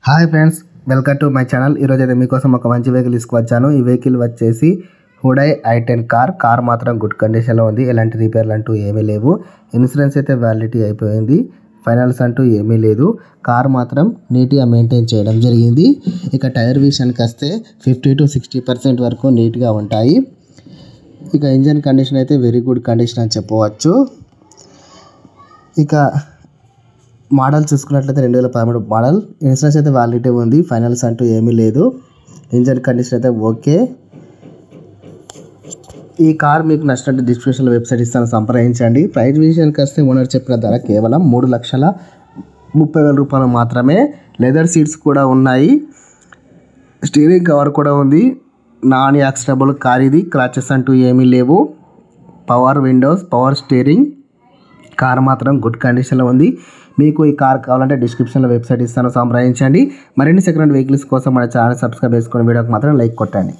Hi friends, welcome to my channel. ఈరోజు అయితే మీకోసం ఒక మంచి వెహికల్ తీసుకువచ్చాను. ఈ వెహికల్ వచ్చేసి హుండై i10 కార్ మాత్రం గుడ్ కండిషన్లో ఉంది. ఎలాంటి రిపేర్లు అంటూ ఏమీ లేవు. ఇన్సూరెన్స్ అయితే వ్యాలిడిటీ అయిపోయింది. ఫైనల్స్ అంటూ ఏమీ లేదు. కార్ మాత్రం నీట్గా మెయింటైన్ చేయడం జరిగింది. ఇక టైర్ విషయానికి వస్తే 50 to 60% వరకు నీట్గా ఉంటాయి. ఇక ఇంజన్ కండిషన్ అయితే వెరీ గుడ్ కండిషన్ అని చెప్పవచ్చు. ఇక మోడల్ చూసుకున్నట్లయితే 2013 మోడల్. ఇన్సూరెన్స్ అయితే వ్యాలిడిటీ ఉంది. ఫైనల్స్ అంటూ ఏమీ లేదు. ఇంజన్ కండిషన్ అయితే ఓకే. ఈ కార్ మీకు నచ్చినట్టు డిస్క్రిప్షన్లో వెబ్సైట్ ఇస్తాను, సంప్రదించండి. ప్రైస్ విషయానికి వస్తే ఓనర్ చెప్పిన ధర కేవలం 3,30,000 రూపాయలు మాత్రమే. లెదర్ సీట్స్ కూడా ఉన్నాయి. స్టీరింగ్ కవర్ కూడా ఉంది. నాన్ యాక్సిడబుల్ కార్ ఇది. క్రాచెస్ అంటూ ఏమీ లేవు. Power Windows, power steering. Car మాత్రం గుడ్ కండిషన్లో ఉంది. మీకు ఈ కార్ కావాలంటే డిస్క్రిప్షన్లో వెబ్సైట్ ఇస్తాను, సంప్రదించండి. మరిన్ని సెకండ్ హ్యాండ్ వెహికల్స్ కోసం మన ఛానల్ సబ్స్క్రైబ్ చేసుకుని వీడియోకి మాత్రం లైక్ కొట్టండి.